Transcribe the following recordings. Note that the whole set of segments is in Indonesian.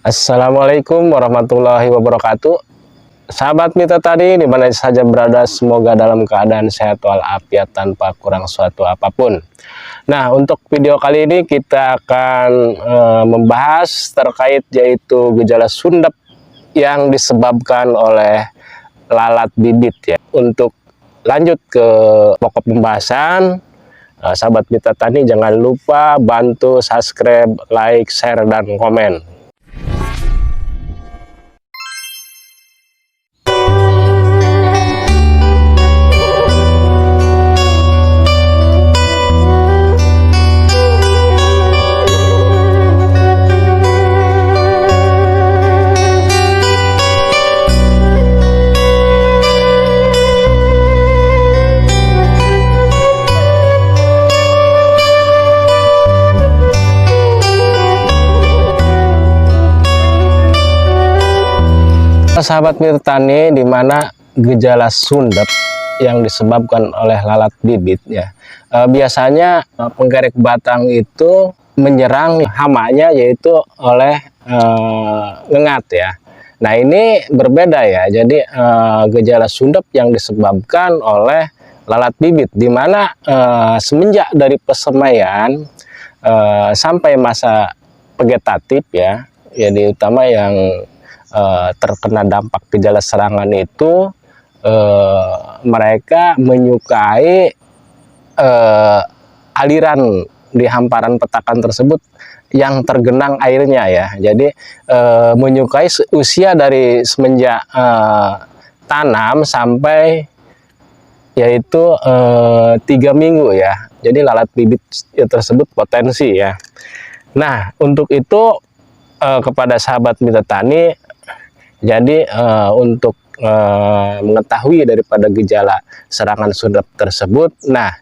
Assalamualaikum warahmatullahi wabarakatuh. Sahabat mitra tani di mana saja berada, semoga dalam keadaan sehat walafiat tanpa kurang suatu apapun. Nah, untuk video kali ini kita akan membahas terkait yaitu gejala sundep yang disebabkan oleh lalat bibit ya. Untuk lanjut ke pokok pembahasan, sahabat mitra tani jangan lupa bantu subscribe, like, share, dan komen. Sahabat mitra tani, di mana gejala sundep yang disebabkan oleh lalat bibit ya, biasanya penggerek batang itu menyerang hamanya yaitu oleh ngengat ya. Nah, ini berbeda ya. Jadi gejala sundep yang disebabkan oleh lalat bibit, di mana semenjak dari persemaian sampai masa vegetatif ya, jadi utama yang terkena dampak gejala serangan itu mereka menyukai aliran di hamparan petakan tersebut yang tergenang airnya ya. Jadi menyukai usia dari semenjak tanam sampai yaitu 3 minggu ya. Jadi lalat bibit tersebut potensi ya. Nah, untuk itu kepada sahabat mitra tani, jadi untuk mengetahui daripada gejala serangan sundep tersebut, nah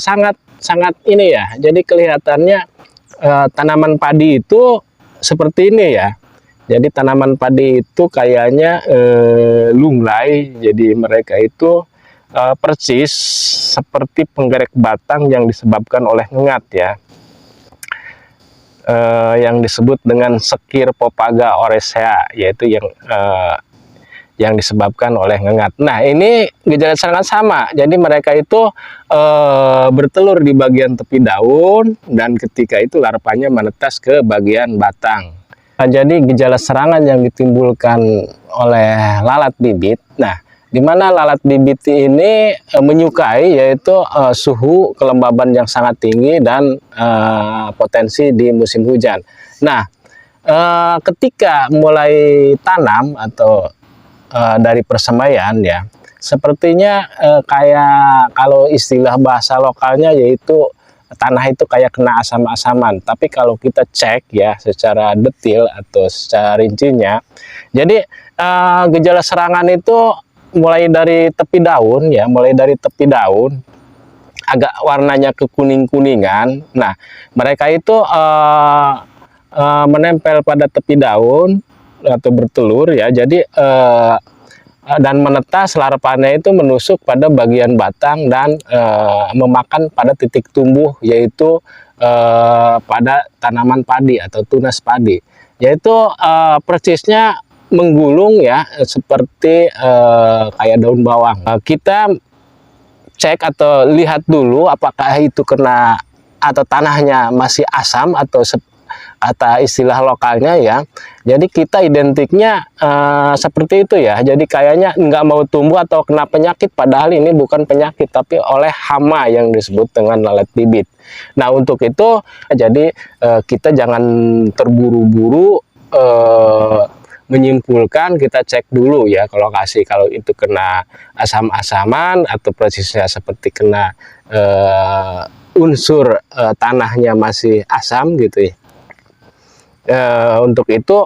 sangat ini ya. Jadi kelihatannya tanaman padi itu seperti ini ya. Jadi tanaman padi itu kayaknya lunglai. Jadi mereka itu persis seperti penggerek batang yang disebabkan oleh ngengat ya. Yang disebut dengan Sekir Popaga oresea, yaitu yang disebabkan oleh ngengat. Nah, ini gejala serangan sama. Jadi mereka itu bertelur di bagian tepi daun, dan ketika itu larvanya menetas ke bagian batang. Nah, jadi gejala serangan yang ditimbulkan oleh lalat bibit, nah di mana lalat bibit ini menyukai yaitu suhu kelembaban yang sangat tinggi dan potensi di musim hujan. Nah, ketika mulai tanam atau dari persemaian ya, sepertinya kayak kalau istilah bahasa lokalnya yaitu tanah itu kayak kena asam-asaman. Tapi kalau kita cek ya secara detail atau secara rincinya, jadi gejala serangan itu mulai dari tepi daun ya, agak warnanya kekuning-kuningan. Nah, mereka itu menempel pada tepi daun atau bertelur ya. Jadi dan menetas, larvanya itu menusuk pada bagian batang dan memakan pada titik tumbuh yaitu pada tanaman padi atau tunas padi. Yaitu persisnya menggulung ya, seperti kayak daun bawang. Kita cek atau lihat dulu apakah itu kena atau tanahnya masih asam atau kata istilah lokalnya ya. Jadi kita identiknya seperti itu ya. Jadi kayaknya nggak mau tumbuh atau kena penyakit, padahal ini bukan penyakit tapi oleh hama yang disebut dengan lalat bibit. Nah, untuk itu jadi kita jangan terburu-buru menyimpulkan, kita cek dulu ya ke lokasi. Kalau itu kena asam-asaman atau persisnya seperti kena unsur tanahnya masih asam gitu ya. Untuk itu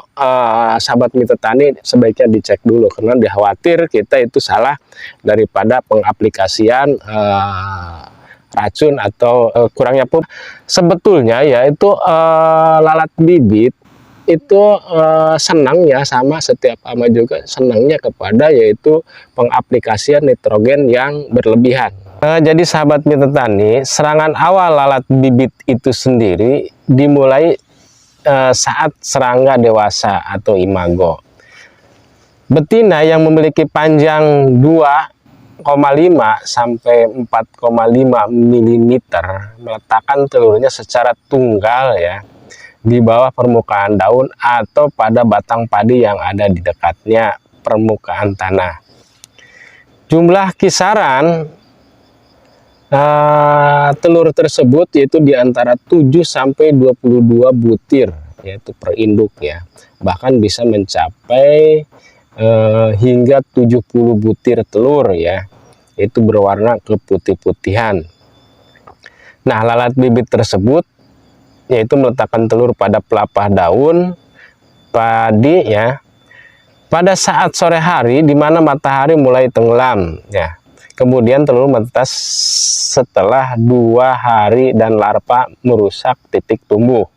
sahabat mitra tani sebaiknya dicek dulu, karena dikhawatir kita itu salah daripada pengaplikasian racun atau kurangnya pun. Sebetulnya ya itu lalat bibit itu senang ya, sama setiap hama juga senangnya kepada yaitu pengaplikasian nitrogen yang berlebihan. Jadi sahabat mitra tani, serangan awal lalat bibit itu sendiri dimulai saat serangga dewasa atau imago. Betina yang memiliki panjang 2,5 sampai 4,5 mm meletakkan telurnya secara tunggal ya di bawah permukaan daun atau pada batang padi yang ada di dekatnya permukaan tanah. Jumlah kisaran telur tersebut yaitu di antara 7 sampai 22 butir yaitu per induk ya. Bahkan bisa mencapai hingga 70 butir telur ya. Itu berwarna keputih-putihan. Nah, lalat bibit tersebut yaitu meletakkan telur pada pelepah daun padi ya pada saat sore hari di mana matahari mulai tenggelam ya. Kemudian telur menetas setelah 2 hari dan larva merusak titik tumbuh.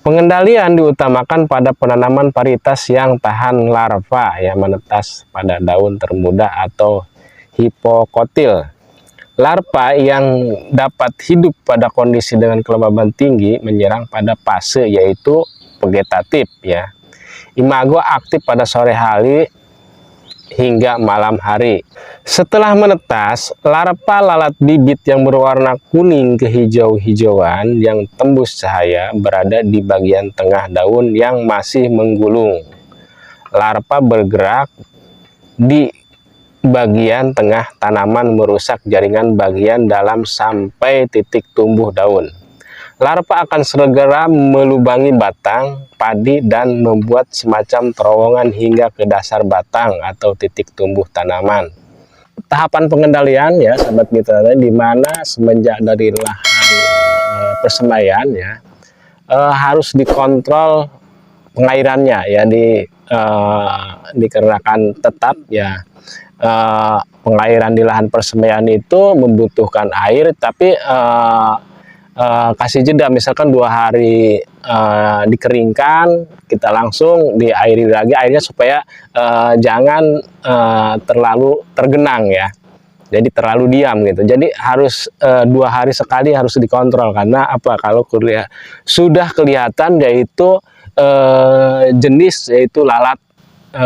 Pengendalian diutamakan pada penanaman varietas yang tahan larva yang menetas pada daun termuda atau hipokotil. Larva yang dapat hidup pada kondisi dengan kelembaban tinggi menyerang pada fase yaitu vegetatif ya. Imago aktif pada sore hari hingga malam hari. Setelah menetas, larva lalat bibit yang berwarna kuning kehijau-hijauan yang tembus cahaya berada di bagian tengah daun yang masih menggulung. Larva bergerak di bagian tengah tanaman merusak jaringan bagian dalam sampai titik tumbuh daun. Larva akan segera melubangi batang padi dan membuat semacam terowongan hingga ke dasar batang atau titik tumbuh tanaman. Tahapan pengendalian ya sahabat mitra di mana semenjak dari lahan persemaian ya harus dikontrol pengairannya ya dikarenakan tetap ya pengairan di lahan persemaian itu membutuhkan air, tapi kasih jeda misalkan 2 hari dikeringkan, kita langsung diairi lagi airnya supaya jangan terlalu tergenang ya, jadi terlalu diam gitu. Jadi harus 2 hari sekali harus dikontrol, karena apa, kalau sudah kelihatan yaitu jenis yaitu lalat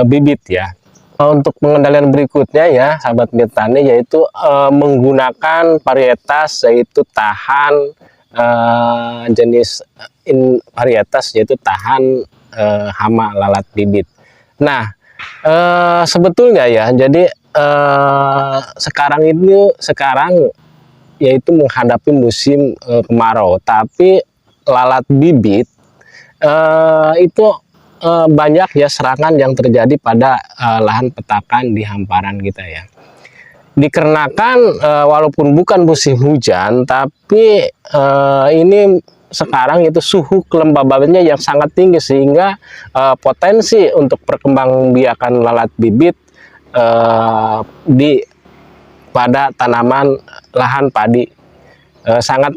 bibit ya. Untuk pengendalian berikutnya ya sahabat petani yaitu menggunakan varietas yaitu tahan jenis varietas yaitu tahan hama lalat bibit. Nah sebetulnya ya jadi sekarang yaitu menghadapi musim kemarau, tapi lalat bibit itu banyak ya serangan yang terjadi pada lahan petakan di hamparan kita ya. Dikarenakan walaupun bukan musim hujan, tapi ini sekarang itu suhu kelembabannya yang sangat tinggi sehingga potensi untuk perkembangbiakan lalat bibit pada tanaman lahan padi sangat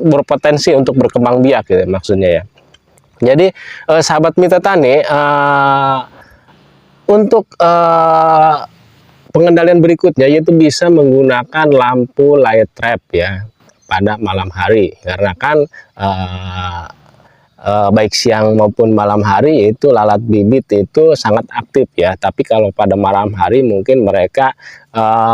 berpotensi untuk berkembang biak gitu, maksudnya ya. Jadi sahabat mitra tani untuk pengendalian berikutnya yaitu bisa menggunakan lampu light trap ya pada malam hari, karena kan baik siang maupun malam hari itu lalat bibit itu sangat aktif ya, tapi kalau pada malam hari mungkin mereka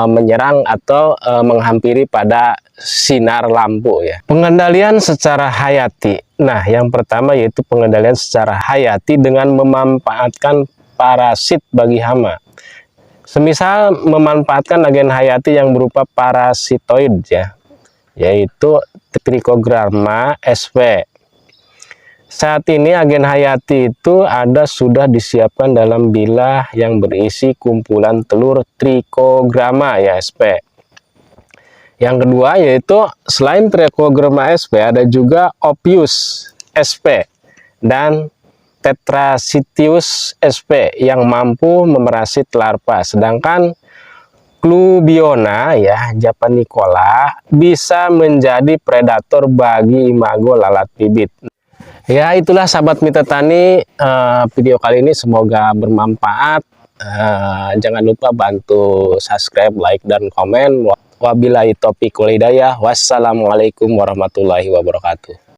menyerang atau menghampiri pada sinar lampu ya. Pengendalian secara hayati. Nah, yang pertama yaitu pengendalian secara hayati dengan memanfaatkan parasit bagi hama. Semisal memanfaatkan agen hayati yang berupa parasitoid ya, yaitu Trichogramma sp. Saat ini agen hayati itu sudah disiapkan dalam bilah yang berisi kumpulan telur Trichogramma ya sp. Yang kedua yaitu selain Trichogramma sp ada juga Ophius sp dan Tetracitius sp yang mampu memerasit larva, sedangkan Clubiona ya Japanicola bisa menjadi predator bagi imago lalat bibit. Ya itulah sahabat mitra tani, video kali ini semoga bermanfaat. Jangan lupa bantu subscribe, like, dan komen. Wabillahi taufiq wal hidayah. Wassalamualaikum warahmatullahi wabarakatuh.